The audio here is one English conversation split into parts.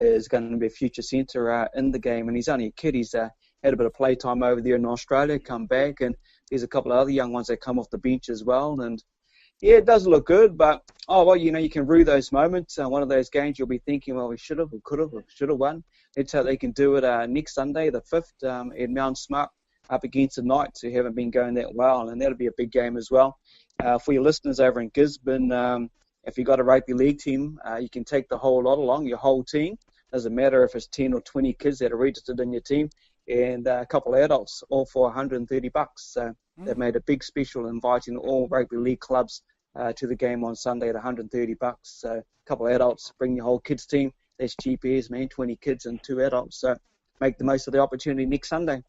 is going to be a future centre in the game, and he's only a kid. He's had a bit of play time over there in Australia, come back, and there's a couple of other young ones that come off the bench as well. And yeah, it does look good, but you can rue those moments. One of those games you'll be thinking, well, we should have, we could have, we should have won. Let's hope they can do it next Sunday, the 5th, at Mount Smart, up against the Knights, who haven't been going that well, and that'll be a big game as well. For your listeners over in Gisborne, if you've got a rugby league team, you can take the whole lot along, your whole team. Doesn't matter if it's 10 or 20 kids that are registered in your team, and a couple of adults, all for $130. So they've made a big special inviting all rugby league clubs to the game on Sunday at $130. So a couple of adults, bring your whole kids team. That's cheap as, man, 20 kids and 2 adults. So make the most of the opportunity next Sunday.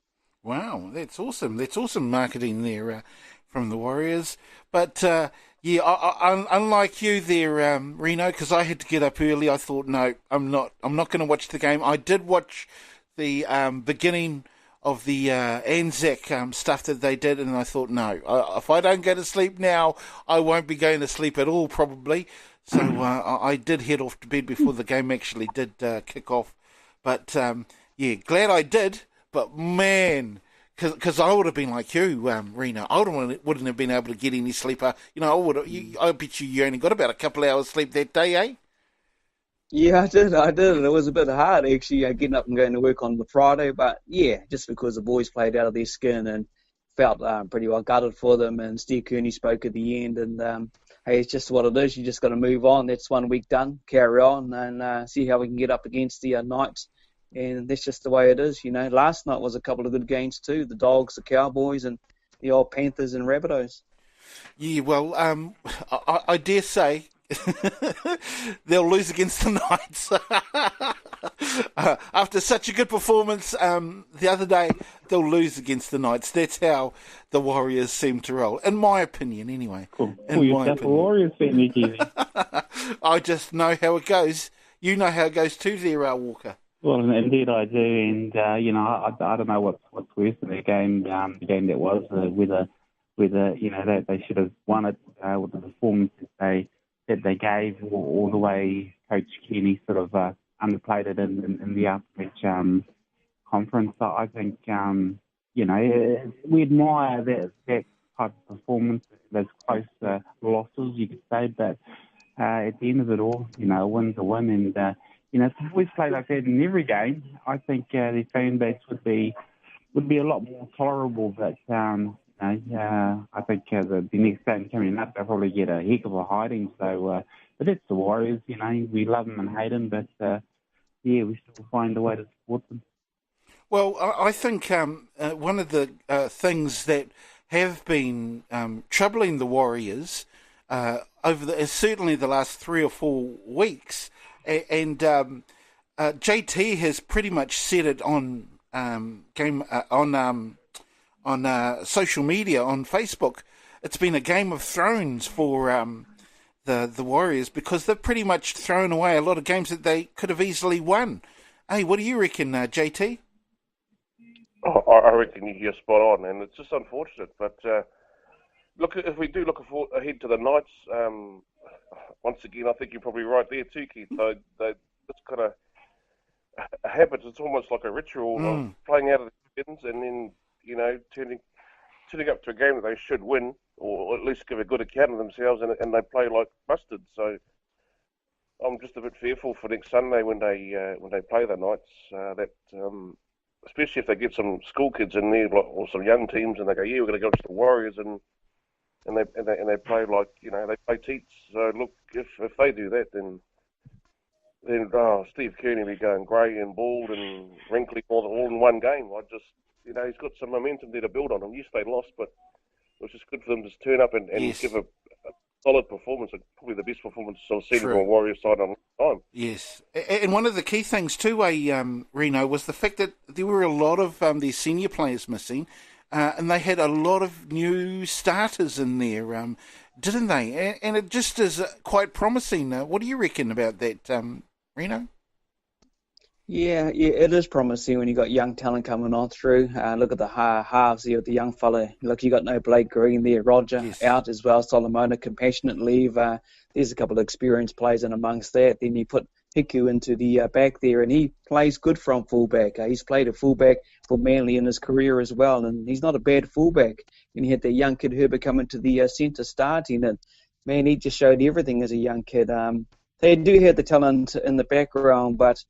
Wow, that's awesome. That's awesome marketing there from the Warriors. But unlike you there, Reno, because I had to get up early, I thought, no, I'm not going to watch the game. I did watch the beginning of the Anzac stuff that they did, and I thought, no, if I don't go to sleep now, I won't be going to sleep at all, probably. So I did head off to bed before the game actually did kick off. But, glad I did. But, man, because I would have been like you, Reno. I wouldn't have been able to get any sleep. I bet you only got about a couple of hours sleep that day, eh? Yeah, I did. It was a bit hard, actually, getting up and going to work on the Friday. But, yeah, just because the boys played out of their skin and felt pretty well gutted for them. And Steve Kearney spoke at the end. And, hey, it's just what it is. You just got to move on. That's 1 week done. Carry on and see how we can get up against the Knights. And that's just the way it is, Last night was a couple of good games too. The Dogs, the Cowboys, and the old Panthers and Rabbitohs. Yeah, well, I dare say they'll lose against the Knights. After such a good performance the other day, they'll lose against the Knights. That's how the Warriors seem to roll, in my opinion, anyway. Cool. Yourself a Warriors fan, Nikki. I just know how it goes. You know how it goes too there, Raa Walker. Well, indeed I do, and I don't know what's worse in the game that was, whether they should have won it with the performance that they gave, or the way Coach Kearney sort of underplayed it in the after-match conference. I think we admire that type of performance, those close losses, you could say, but at the end of it all, a win's a win, and if the boys play like that in every game, I think the fan base would be a lot more tolerable. But I think the next game coming up, they'll probably get a heck of a hiding. So, but it's the Warriors, we love them and hate them, but we still find a way to support them. Well, I think one of the things that have been troubling the Warriors certainly the last 3 or 4 weeks. And JT has pretty much said it on social media, on Facebook. It's been a Game of Thrones for the Warriors, because they've pretty much thrown away a lot of games that they could have easily won. Hey, what do you reckon, JT? I reckon you're spot on, and it's just unfortunate. But if we do look ahead to the Knights. Once again, I think you're probably right there too, Keith. It's kind of a habit. It's almost like a ritual of playing out of the skins, and then turning up to a game that they should win, or at least give a good account of themselves, and they play like mustard. So I'm just a bit fearful for next Sunday when they play the Knights. Especially if they get some school kids in there, or some young teams, and they go, yeah, we're going to go to the Warriors and they play like, they play teats. So look, if they do that, then Steve Kearney will be going grey and bald and wrinkly all in one game. He's got some momentum there to build on. Yes, they lost, but it was just good for them to turn up and give a solid performance, probably the best performance I've seen from a Warriors side on time. Yes, and one of the key things too, Reno, was the fact that there were a lot of their senior players missing. And they had a lot of new starters in there, didn't they? And it just is quite promising. What do you reckon about that, Reno? Yeah, it is promising when you got young talent coming on through. Look at the halves here with the young fella. Look, you got no Blake Green there, Roger out as well, Solomona, compassionate leave. There's a couple of experienced players in amongst that. Then you put Hiku into the back there, and he plays good from fullback. He's played a fullback for Manly in his career as well, and he's not a bad fullback. And he had the young kid Herbert come into the centre starting, and man, he just showed everything as a young kid. They do have the talent in the background, but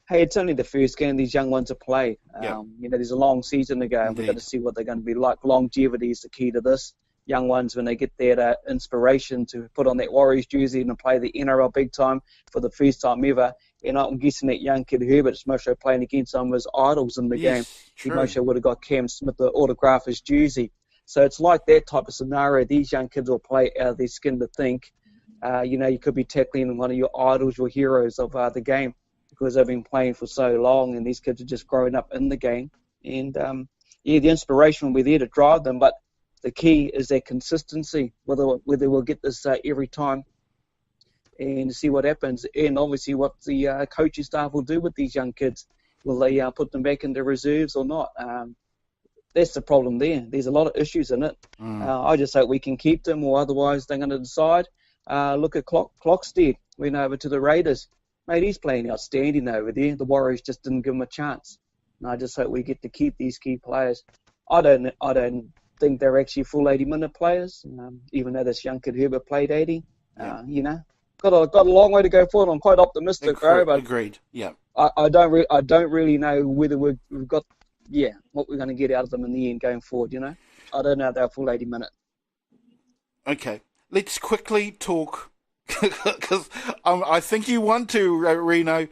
hey, it's only the first game these young ones are played. There's a long season to go, and we've got to see what they're going to be like. Longevity is the key to this. Young ones, when they get that inspiration to put on that Warriors jersey and play the NRL big time for the first time ever. And I'm guessing that young kid Herbert's most playing against some of his idols in the game. He most would have got Cam Smith to autograph his jersey. So it's like that type of scenario. These young kids will play out of their skin to think. You could be tackling one of your idols, your heroes of the game, because they've been playing for so long, and these kids are just growing up in the game. And the inspiration will be there to drive them, but the key is their consistency, whether we'll get this every time, and see what happens, and obviously what the coaching staff will do with these young kids. Will they put them back into reserves or not? That's the problem there. There's a lot of issues in it. I just hope we can keep them, or otherwise they're going to decide. Look at Clockstead, went over to the Raiders. Mate, he's playing outstanding over there. The Warriors just didn't give him a chance. And I just hope we get to keep these key players. I don't think they're actually full 80-minute players, even though this young kid Herbert played 80. Got a long way to go forward. I'm quite optimistic, bro. But agreed. Yeah. I don't really know whether we've got what we're going to get out of them in the end going forward. I don't know if they're full 80-minute. Okay, let's quickly talk because I think you want to, Reno,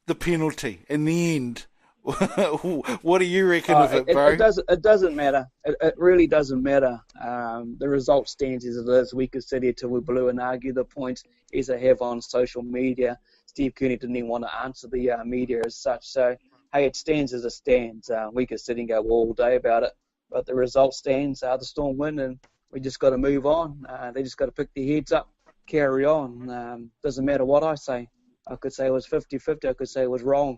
the penalty in the end. What do you reckon of it, bro? It doesn't matter. It really doesn't matter. The result stands as it is. We could sit here till we're blue and argue the points as I have on social media. Steve Kearney didn't even want to answer the media as such. So, hey, it stands as it stands. We could sit and go all day about it. But the result stands. The Storm win, and we just got to move on. They just got to pick their heads up, carry on. Doesn't matter what I say. I could say it was 50-50. I could say it was wrong.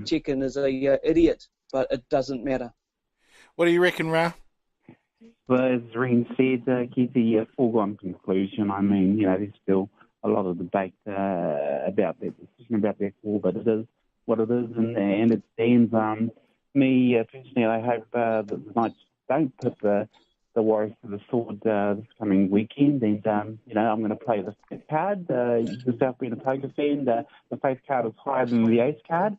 Chicken is a idiot, but it doesn't matter. What do you reckon, Raa? Well, as Reen said, Keith, a foregone conclusion. I mean, there's still a lot of debate about that decision, about that call, but it is what it is, and it stands. Me, personally, I hope that the Knights don't put the Warriors to the sword this coming weekend, and I'm going to play the faith card. Yourself being a poker fan, the faith card is higher than the ace card,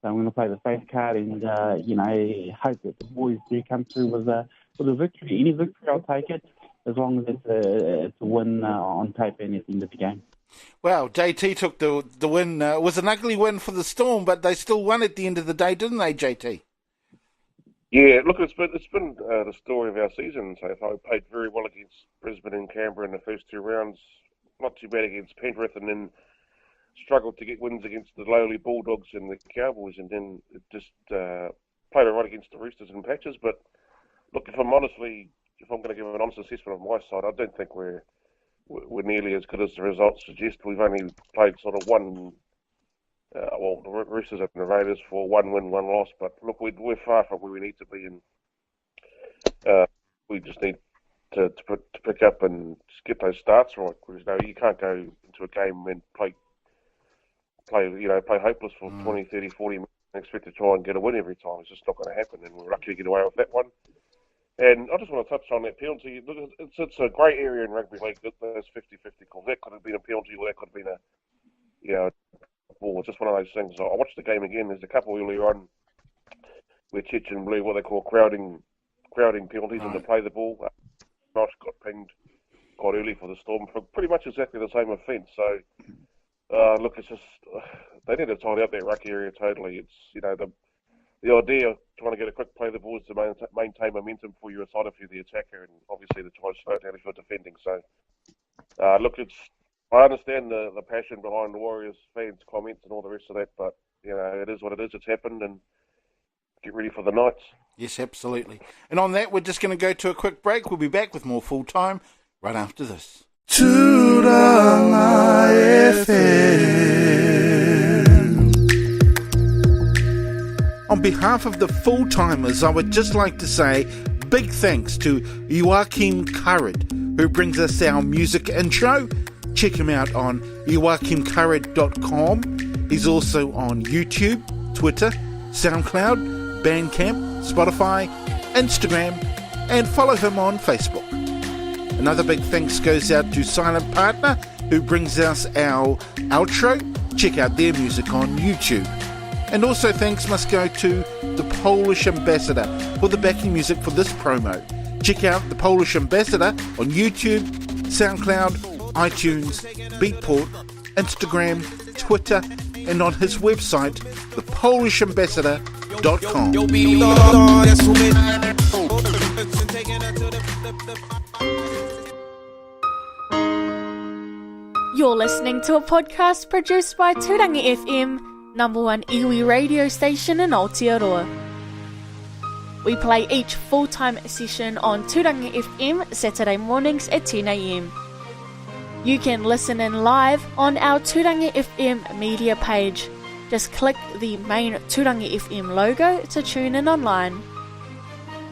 so I'm going to play the faith card, and hope that the boys do come through with a victory. Any victory, I'll take it, as long as it's a win on paper and at the end of the game. Well, JT took the win. It was an ugly win for the Storm, but they still won at the end of the day, didn't they, JT? Yeah, look, it's been the story of our season so far. We played very well against Brisbane and Canberra in the first two rounds. Not too bad against Penrith, and then struggled to get wins against the lowly Bulldogs and the Cowboys, and then it just played all right against the Roosters and patches. But look, if I'm going to give an honest assessment on my side, I don't think we're nearly as good as the results suggest. We've only played sort of one. The Roosters and the Raiders for 1 win, 1 loss. But look, we're far from where we need to be, and we just need to pick up and just get those starts right. Because you can't go into a game and play hopeless for 20, 30, 40 minutes and expect to try and get a win every time. It's just not going to happen, and we're lucky to get away with that one. And I just want to touch on that penalty. Look, it's a grey area in rugby league. Those 50-50 calls. That could have been a penalty, or that could have been it's just one of those things. I watched the game again. There's a couple earlier on where Chechen blew what they call crowding penalties and to play the ball. Knox got pinged quite early for the Storm for pretty much exactly the same offence. So, look, it's just they need to tidy up that ruck area totally. It's the idea of trying to get a quick play the ball is to maintain momentum for your side if you're the attacker, and obviously to try to slow it down if you're defending. So, look, I understand the passion behind the Warriors fans' comments and all the rest of that, but, it is what it is. It's happened, and get ready for the Knights. Yes, absolutely. And on that, we're just going to go to a quick break. We'll be back with more Full Time right after this. On behalf of the Full-Timers, I would just like to say big thanks to Joachim Currid, who brings us our music intro. Check him out on joachimcurrid.com. He's also on YouTube, Twitter, SoundCloud, Bandcamp, Spotify, Instagram, and follow him on Facebook. Another big thanks goes out to Silent Partner, who brings us our outro. Check out their music on YouTube. And also thanks must go to the Polish Ambassador for the backing music for this promo. Check out the Polish Ambassador on YouTube, SoundCloud, iTunes, Beatport, Instagram, Twitter, and on his website, thepolishambassador.com. You're listening to a podcast produced by Tūrangi FM, #1 iwi radio station in Aotearoa. We play each full-time session on Tūrangi FM Saturday mornings at 10 a.m. You can listen in live on our Tūrangi FM media page. Just click the main Tūrangi FM logo to tune in online.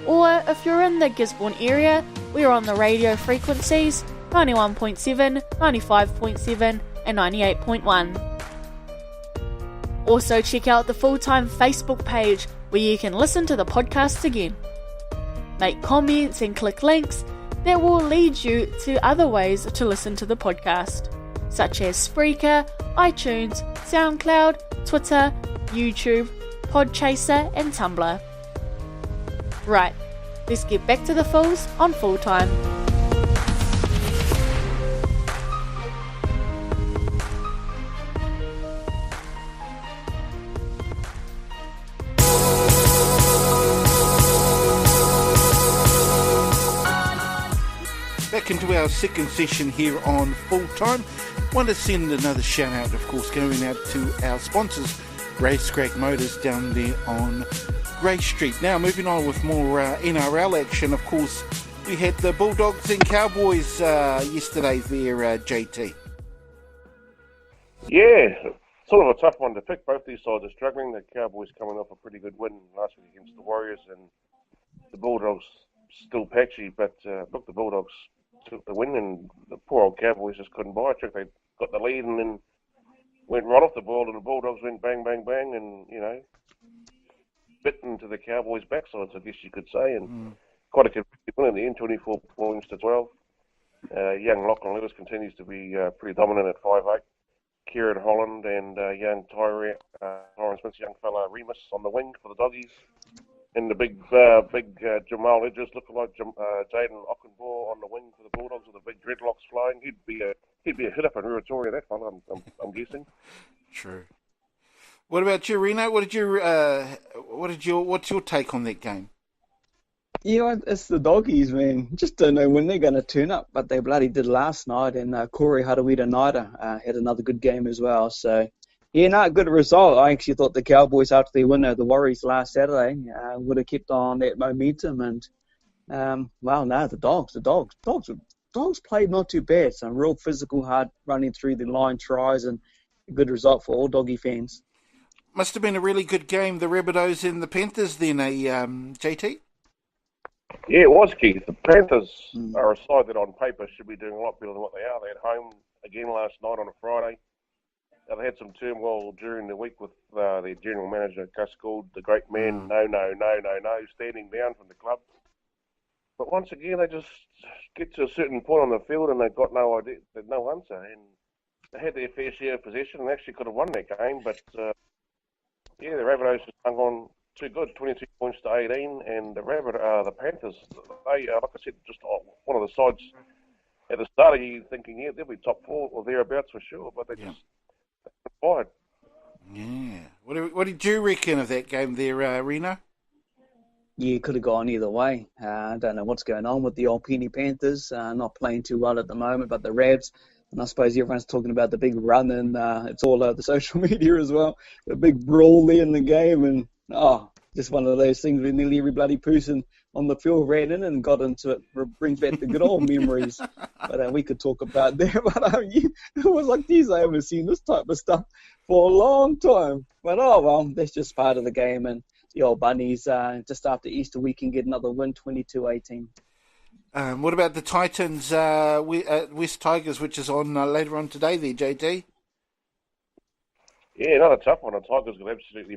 Or if you're in the Gisborne area, we're on the radio frequencies 91.7, 95.7 and 98.1. Also check out the Full-Time Facebook page where you can listen to the podcast again. Make comments and click links that will lead you to other ways to listen to the podcast, such as Spreaker, iTunes, SoundCloud, Twitter, YouTube, Podchaser and Tumblr. Right, let's get back to the Fools on Full-Time. Back into our second session here on Full-Time. Want to send another shout out, of course, going out to our sponsors, Racetrack Motors down there on Grey Street. Now, moving on with more NRL action, of course, we had the Bulldogs and Cowboys yesterday there, JT. Yeah, sort of a tough one to pick. Both these sides are struggling. The Cowboys coming off a pretty good win last week against the Warriors, and the Bulldogs still patchy, but look, the Bulldogs took the win, and the poor old Cowboys just couldn't buy a trick. They got the lead and then went right off the ball, and the Bulldogs went bang, bang, bang, and, you know, bit into the Cowboys' backsides, I guess you could say, and quite a convincing win in the end, 24 points to 12. Young Lachlan Lewis continues to be pretty dominant at 5'8". Kieran Holland and young Tyree, Lawrence Smith, young fella Remus on the wing for the Doggies. And the big Jamal Edges looking like Jaden Ockenbaugh on the wing for the Bulldogs with the big dreadlocks flying. He'd be a hit up in Ruatoria, that fella, I'm guessing. True. What about you, Reno? What's your take on that game? Yeah, it's the Doggies, man. Just don't know when they're going to turn up, but they bloody did last night. And Corey Harawira-Naera had another good game as well. So, yeah, no, good result. I actually thought the Cowboys, after their win over the Warriors last Saturday, would have kept on that momentum. And, the Dogs played not too bad. Some real physical, hard running through the line tries, and a good result for all Doggy fans. Must have been a really good game, the Rabbitohs and the Panthers then, JT? Yeah, it was, Keith. The Panthers are a side that on paper should be doing a lot better than what they are. They had home again last night on a Friday. They had some turmoil during the week with their general manager, Gus Gould, the great man, no, standing down from the club. But once again, they just get to a certain point on the field and they've got no idea, no answer. And they had their fair share of possession and actually could have won that game. But, the Rabbitohs just hung on too good, 22 points to 18. And the Panthers, they, like I said, just one of the sides at the start of you thinking, yeah, they'll be top four or thereabouts for sure. But they just... Fired. Yeah. What did you reckon of that game there, Reno? Yeah, it could have gone either way. I don't know what's going on with the old Penny Panthers. Not playing too well at the moment, but the Rabs, and I suppose everyone's talking about the big run, and it's all over the social media as well. The big brawl there in the game, and just one of those things where nearly every bloody person on the field ran in and got into it. Brings back the good old memories. But we could talk about that. But it was like, geez, I haven't seen this type of stuff for a long time. But, that's just part of the game. And the old Bunnies, just after Easter weekend, get another win, 22-18. What about the Titans, West Tigers, which is on later on today there, JT? Yeah, another tough one. The Tigers got absolutely